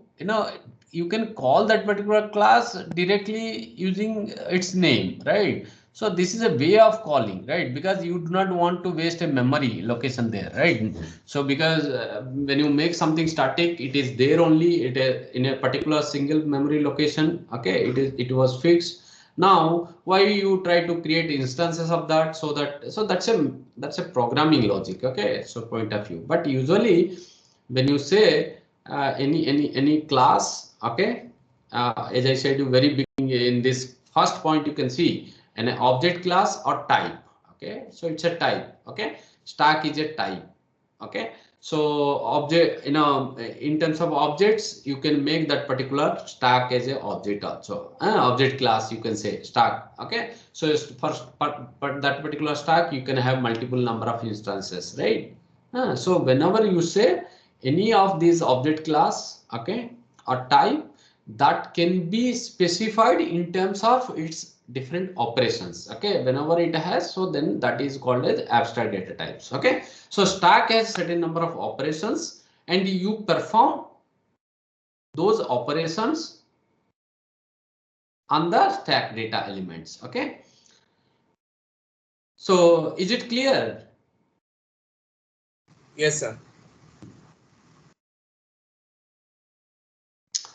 [SPEAKER 1] you can call that particular class directly using its name, right? So this is a way of calling, right? Because you do not want to waste a memory location there, right? So because when you make something static, it is there only, in a particular single memory location. Okay, it was fixed. Now why you try to create instances of that, so that's a programming logic, okay? So point of view. But usually when you say any class, okay, as I said you very beginning, in this first point you can see an object class or type. Okay, so it's a type. Okay, stack is a type. Okay, so object, in terms of objects, you can make that particular stack as a object also. Object class, you can say stack. Okay, so first but that particular stack, you can have multiple number of instances, right? So whenever you say any of these object class, okay, or type, that can be specified in terms of its different operations. Okay, whenever it has, so then that is called as abstract data types. Okay, so stack has certain number of operations and you perform those operations on the stack data elements. Okay. So is it clear?
[SPEAKER 6] Yes, sir.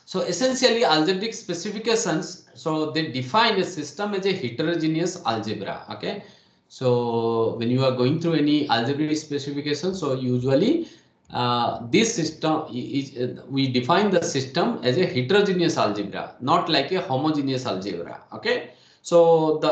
[SPEAKER 1] So essentially algebraic specifications, so they define a system as a heterogeneous algebra. Okay. So when you are going through any algebraic specification, so usually this system is we define the system as a heterogeneous algebra, not like a homogeneous algebra. Okay. So the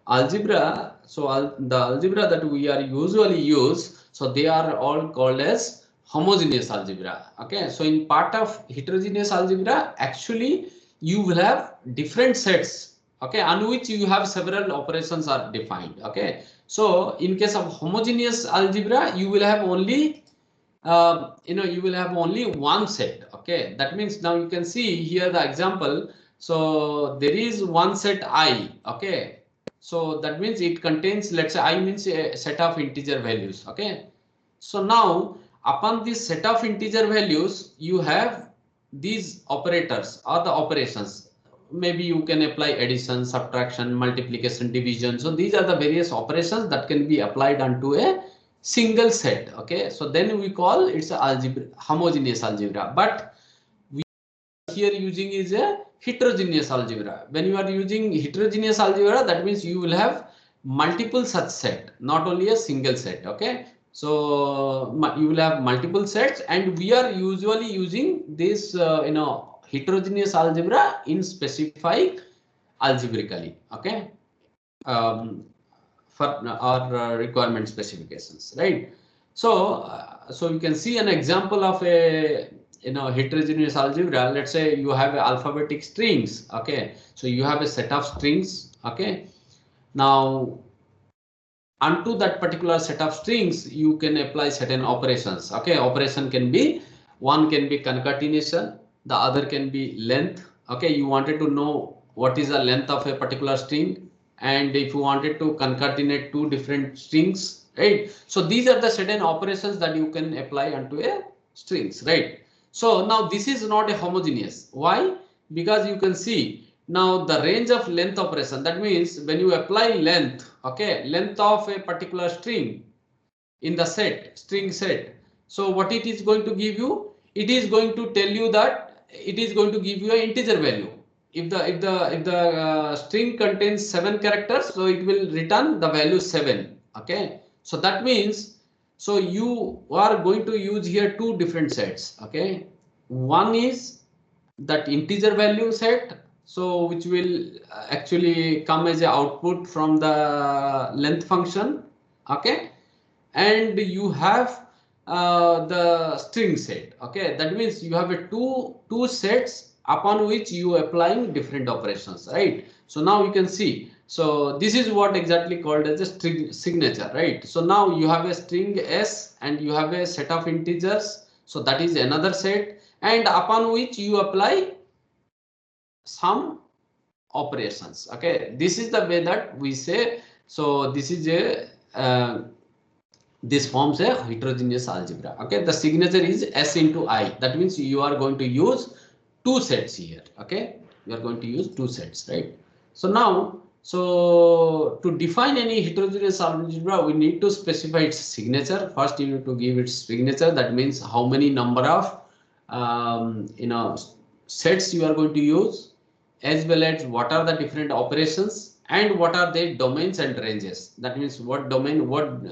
[SPEAKER 1] algebra, so the algebra that we are usually use, so they are all called as homogeneous algebra. Okay, so in part of heterogeneous algebra, actually you will have different sets, okay, on which you have several operations are defined. Okay, so in case of homogeneous algebra, you will have only you will have only one set. Okay, that means now you can see here the example. So there is one set I. Okay, so that means it contains, let's say I means a set of integer values. Okay, so now upon this set of integer values, you have these operators or the operations. Maybe you can apply addition, subtraction, multiplication, division. So these are the various operations that can be applied onto a single set. Okay, so then we call it's a algebra, homogeneous algebra. But we are here using is a heterogeneous algebra. When you are using heterogeneous algebra, that means you will have multiple such set, not only a single set. Okay, so you will have multiple sets, and we are usually using this heterogeneous algebra in specifying algebraically. Okay, um, for our requirement specifications, right? So so you can see an example of a heterogeneous algebra. Let's say you have alphabetic strings. Okay, so you have a set of strings. Okay, now onto that particular set of strings you can apply certain operations. Okay, operation can be, one can be concatenation, the other can be length. Okay, you wanted to know what is the length of a particular string, and if you wanted to concatenate two different strings, right? So these are the certain operations that you can apply onto a strings, right? So now this is not a homogeneous. Why? Because you can see now the range of length operation, that means when you apply length, okay, length of a particular string in the set, string set. So what it is going to give you? It is going to tell you that it is going to give you an integer value. If the string contains 7 characters, so it will return the value 7. Okay, so that means, so you are going to use here two different sets. Okay, one is that integer value set, so which will actually come as a output from the length function. Okay, and you have the string set. Okay, that means you have a two sets upon which you applying different operations, right? So now you can see, so this is what exactly called as a string signature, right? So now you have a string s and you have a set of integers, so that is another set, and upon which you apply some operations. Okay, this is the way that we say. So this is a this forms a heterogeneous algebra. Okay, the signature is s into I. That means you are going to use two sets here. Okay, you are going to use two sets, right? So now, so to define any heterogeneous algebra, we need to specify its signature. First, you need to give its signature. That means how many number of sets you are going to use, as well as what are the different operations and what are their domains and ranges. That means what domain, what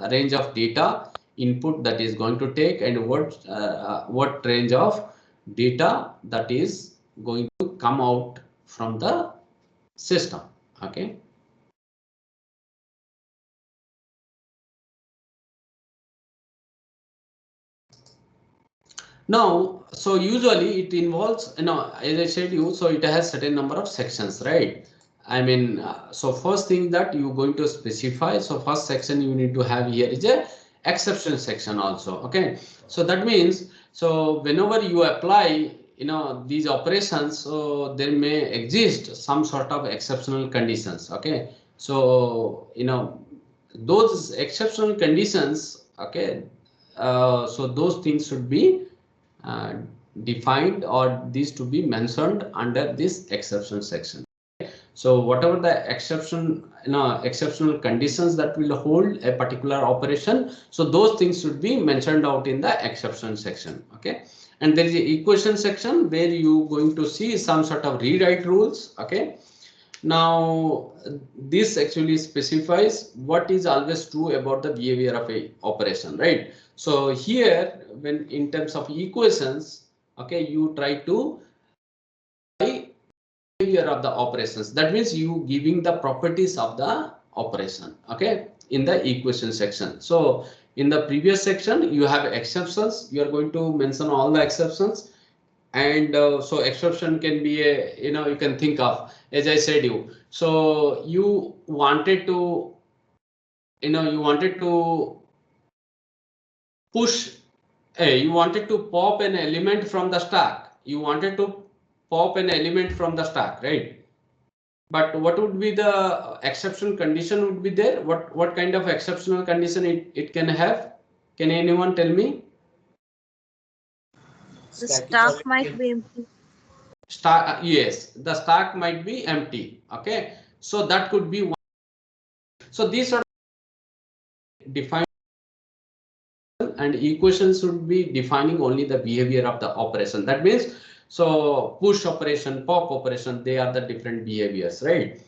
[SPEAKER 1] range of data input that is going to take, and what range of data that is going to come out from the system. Okay. Now, so usually it involves, as I said you, so it has certain number of sections, right? I mean, so first thing that you're going to specify, so first section you need to have here is a exception section also. Okay, so that means, so whenever you apply, these operations, so there may exist some sort of exceptional conditions. Okay, so those exceptional conditions, okay, so those things should be defined or these to be mentioned under this exception section. So whatever the exceptional conditions that will hold a particular operation, so those things should be mentioned out in the exception section. Okay, and there is a equation section where you going to see some sort of rewrite rules. Okay, now this actually specifies what is always true about the behavior of a operation, right? So here, when in terms of equations, okay, you try to behavior of the operations. That means you giving the properties of the operation, okay, in the equation section. So in the previous section, you have exceptions. You are going to mention all the exceptions. And so exception can be a, you can think of, as I said you. So you wanted to, you wanted to push, you wanted to pop an element from the stack. You wanted to pop an element from the stack, right? But what would be the exception condition would be there? What kind of exceptional condition it can have? Can anyone tell me?
[SPEAKER 3] The
[SPEAKER 6] Stack is
[SPEAKER 3] stack
[SPEAKER 6] already
[SPEAKER 3] might
[SPEAKER 6] empty.
[SPEAKER 3] be empty.
[SPEAKER 1] Stack, yes, the stack might be empty. Okay, so that could be one. So these are defined, and equations should be defining only the behavior of the operation. That means, so push operation, pop operation, they are the different behaviors, right?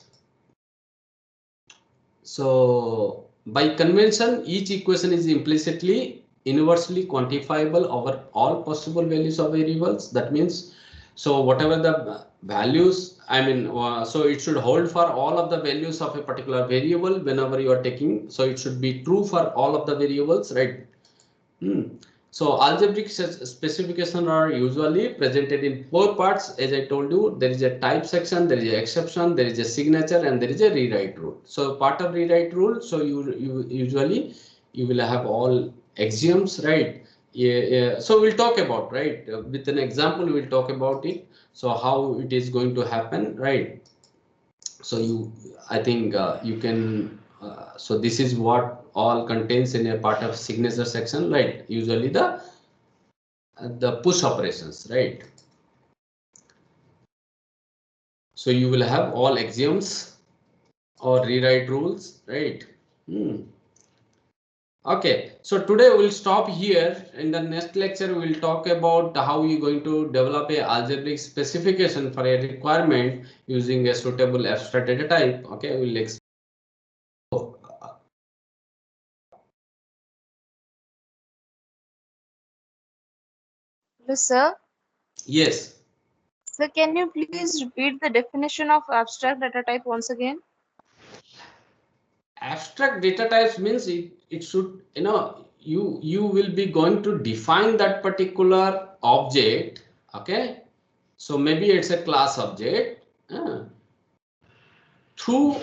[SPEAKER 1] So by convention, each equation is implicitly universally quantifiable over all possible values of variables. That means, so whatever the values, I mean, so it should hold for all of the values of a particular variable whenever you are taking. So it should be true for all of the variables, right? So algebraic specifications are usually presented in 4 parts. As I told you, there is a type section, there is an exception, there is a signature, and there is a rewrite rule. So part of rewrite rule, so you usually you will have all axioms, right? Yeah. So we'll talk about, right, with an example we'll talk about it. So how it is going to happen, right? So I think you can, so this is what all contains in a part of signature section, right? Usually the push operations, right? So you will have all axioms or rewrite rules, right? Okay, so today we'll stop here. In the next lecture, we'll talk about how you're going to develop a algebraic specification for a requirement using a suitable abstract data type. Okay, we'll explain.
[SPEAKER 3] Hello, sir.
[SPEAKER 1] Yes.
[SPEAKER 3] Sir, can you please repeat the definition of abstract data type once again?
[SPEAKER 1] Abstract data types means it should, you will be going to define that particular object. Okay, so maybe it's a class object through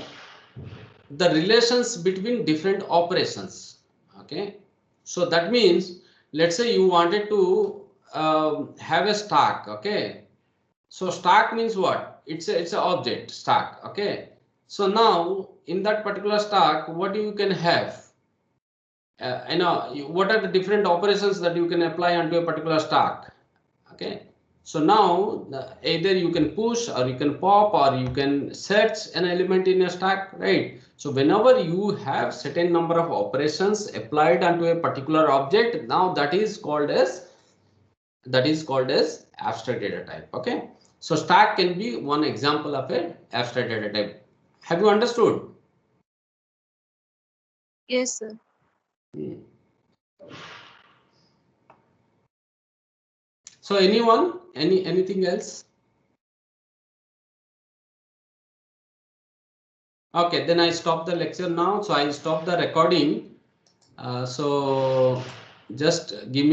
[SPEAKER 1] the relations between different operations. Okay, so that means, let's say you wanted to have a stack. Okay, so stack means what? It's an object stack. Okay, so now in that particular stack, what you can have, what are the different operations that you can apply onto a particular stack. Okay, so now either you can push or you can pop or you can search an element in a stack, right? So whenever you have certain number of operations applied onto a particular object, now that is called as abstract data type. Okay, so stack can be one example of a abstract data type. Have you understood?
[SPEAKER 3] Yes, sir.
[SPEAKER 1] So anyone, anything else? Okay, then I stop the lecture now. So I stop the recording. So just give me